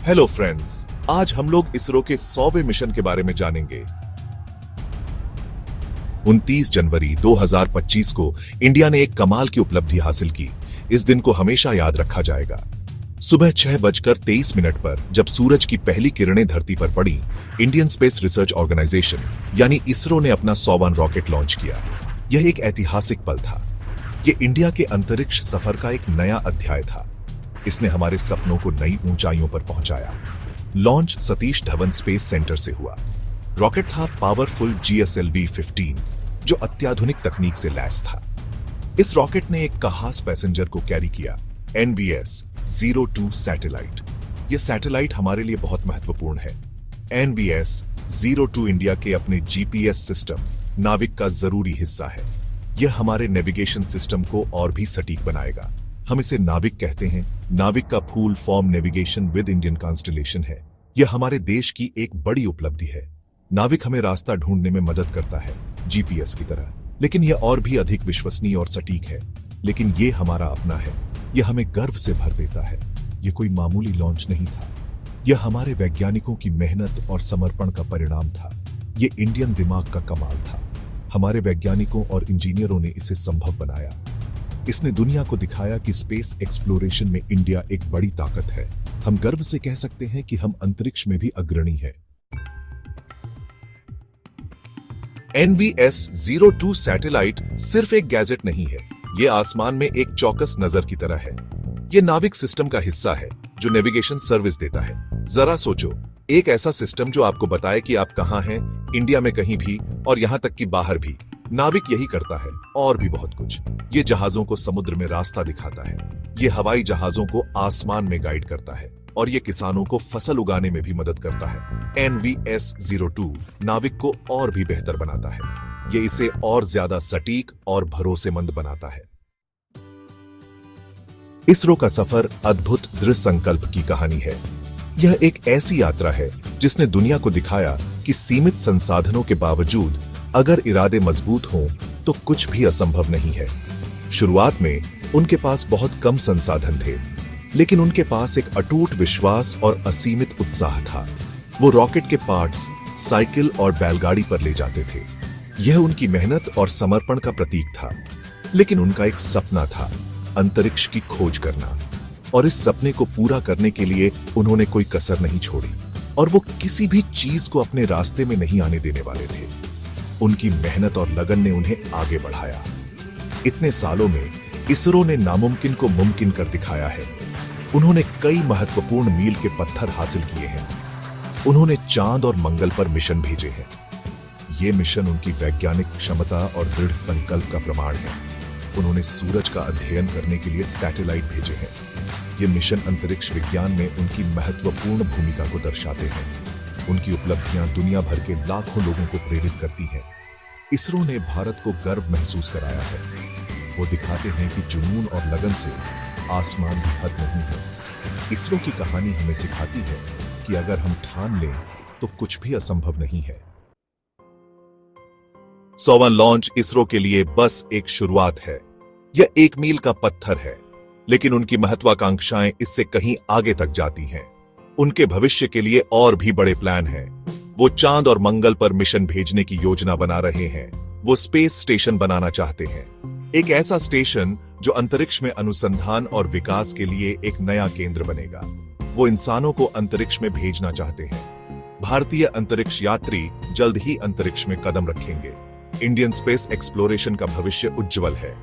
Hello friends, आज हम लोग इसरो के 100वें मिशन के बारे में जानेंगे। 29 जनवरी 2025 को इंडिया ने एक कमाल की उपलब्धि हासिल की। इस दिन को हमेशा याद रखा जाएगा। सुबह 6:23 पर जब सूरज की पहली किरणें धरती पर पड़ी, इंडियन स्पेस रिसर्च ऑर्गेनाइजेशन यानी इसरो ने अपना 100वां रॉकेट लॉन्च किया। यह एक ऐतिहासिक पल था। यह इंडिया के अंतरिक्ष सफर का एक नया अध्याय था। इसने हमारे सपनों को नई ऊंचाइयों पर पहुंचाया। Launch Satish Dhawan space centre से हुआ। रॉकेट था पावरफुल GSLV-15 जो अत्याधुनिक तकनीक से लैस था। इस रॉकेट ने एक खास पैसेंजर को कैरी किया, NVS-02 सैटेलाइट। यह सैटेलाइट हमारे लिए बहुत महत्वपूर्ण है। NVS-02 इंडिया के अपने GPS सिस्टम नाविक का जरूरी हिस्सा है। यह हमारे नेविगेशन सिस्टम को और भी सटीक बनाएगा। हम इसे नाविक कहते हैं। नाविक का full form navigation with Indian constellation है। यह हमारे देश की एक बड़ी उपलब्धि है। नाविक हमें रास्ता ढूंढने में मदद करता है, GPS की तरह, लेकिन यह और भी अधिक विश्वसनीय और सटीक है। लेकिन यह हमारा अपना है। यह हमें गर्व से भर देता है। यह कोई मामूली लॉन्च नहीं था। यह हमारे वैज्ञानिकों की मेहनत और समर्पण का परिणाम था। यह इंडियन दिमाग का कमाल था। हमारे वैज्ञानिकों और इंजीनियरों ने इसे संभव बनाया। इसने दुनिया को दिखाया कि स्पेस एक्सप्लोरेशन में इंडिया एक बड़ी ताकत है। हम गर्व से कह सकते हैं कि हम अंतरिक्ष में भी अग्रणी हैं। NVS-02 सैटेलाइट सिर्फ एक गैजेट नहीं है। यह आसमान में एक चौकस नजर की तरह है। यह नाविक सिस्टम का हिस्सा है जो नेविगेशन सर्विस देता है। जरा सोचो, एक ऐसा सिस्टम जो आपको बताए कि आप कहां हैं, इंडिया में कहीं भी और यहां तक कि बाहर भी। नाविक यही करता है और भी बहुत कुछ। ये जहाजों को समुद्र में रास्ता दिखाता है। ये हवाई जहाजों को आसमान में गाइड करता है और ये किसानों को फसल उगाने में भी मदद करता है। NVS-02 नाविक को और भी बेहतर बनाता है। ये इसे और ज्यादा सटीक और भरोसेमंद बनाता है। इसरो का सफर अद्भुत दृढ़ संकल्प की कहानी है। यह एक ऐसी यात्रा है जिसने दुनिया को दिखाया कि सीमित संसाधनों के बावजूद अगर इरादे मजबूत हों तो कुछ भी असंभव नहीं है। शुरुआत में उनके पास बहुत कम संसाधन थे, लेकिन उनके पास एक अटूट विश्वास और असीमित उत्साह था। वो रॉकेट के पार्ट्स साइकिल और बैलगाड़ी पर ले जाते थे। यह उनकी मेहनत और समर्पण का प्रतीक था। लेकिन उनका एक सपना था, अंतरिक्ष की खोज करना। और इस सपने को पूरा करने के लिए उन्होंने कोई कसर नहीं छोड़ी और वो किसी भी चीज को अपने रास्ते में नहीं आने देने वाले थे। उनकी मेहनत और लगन ने उन्हें आगे बढ़ाया। इतने सालों में इसरो ने नामुमकिन को मुमकिन कर दिखाया है। उन्होंने कई महत्वपूर्ण मील के पत्थर हासिल किए हैं। उन्होंने चांद और मंगल पर मिशन भेजे हैं। ये मिशन उनकी वैज्ञानिक क्षमता और दृढ़ संकल्प का प्रमाण है। उन्होंने सूरज का अध्ययन करने के लिए सैटेलाइट भेजे हैं। ये मिशन अंतरिक्ष विज्ञान में उनकी महत्वपूर्ण भूमिका को दर्शाते हैं। उनकी उपलब्धियां दुनिया भर के लाखों लोगों को प्रेरित करती हैं। इसरो ने भारत को गर्व महसूस कराया है। वो दिखाते हैं कि जुनून और लगन से आसमान भी हद नहीं है। इसरो की कहानी हमें सिखाती है कि अगर हम ठान लें तो कुछ भी असंभव नहीं है। 100वां लॉन्च इसरो के लिए बस एक शुरुआत है। यह एक मील का पत्थर है, लेकिन उनकी महत्वाकांक्षाएं इससे कहीं आगे तक जाती हैं। उनके भविष्य के लिए और भी बड़े प्लान हैं। वो चांद और मंगल पर मिशन भेजने की योजना बना रहे हैं। वो स्पेस स्टेशन बनाना चाहते हैं, एक ऐसा स्टेशन जो अंतरिक्ष में अनुसंधान और विकास के लिए एक नया केंद्र बनेगा। वो इंसानों को अंतरिक्ष में भेजना चाहते हैं। भारतीय अंतरिक्ष यात्री जल्द ही अंतरिक्ष में कदम रखेंगे। इंडियन स्पेस एक्सप्लोरेशन का भविष्य उज्जवल है।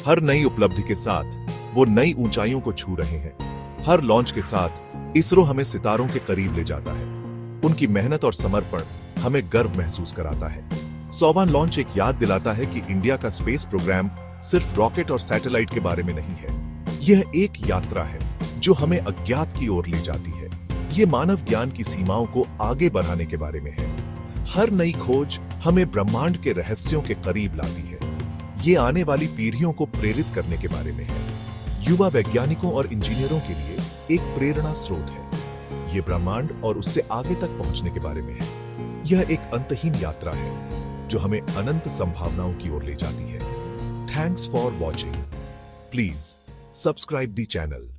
हर नई उपलब्धि के साथ वो नई ऊंचाइयों को छू रहे हैं। हर लॉन्च के साथ इसरो हमें सितारों के करीब ले जाता है। उनकी मेहनत और समर्पण हमें गर्व महसूस कराता है। 100वां लॉन्च एक याद दिलाता है कि इंडिया का स्पेस प्रोग्राम सिर्फ रॉकेट और सैटेलाइट के बारे में नहीं है। यह एक यात्रा है जो हमें अज्ञात की ओर ले जाती है। यह मानव ज्ञान की सीमाओं को आगे बढ़ाने के बारे में है। हर नई खोज हमें ब्रह्मांड के रहस्यों के करीब लाती है। ये आने वाली पीढ़ियों को प्रेरित करने के बारे में है। युवा वैज्ञानिकों और इंजीनियरों के लिए एक प्रेरणा स्रोत है। यह ब्रह्मांड और उससे आगे तक पहुंचने के बारे में है। यह एक अंतहीन यात्रा है जो हमें अनंत संभावनाओं की ओर ले जाती है। Thanks for watching. Please subscribe the channel.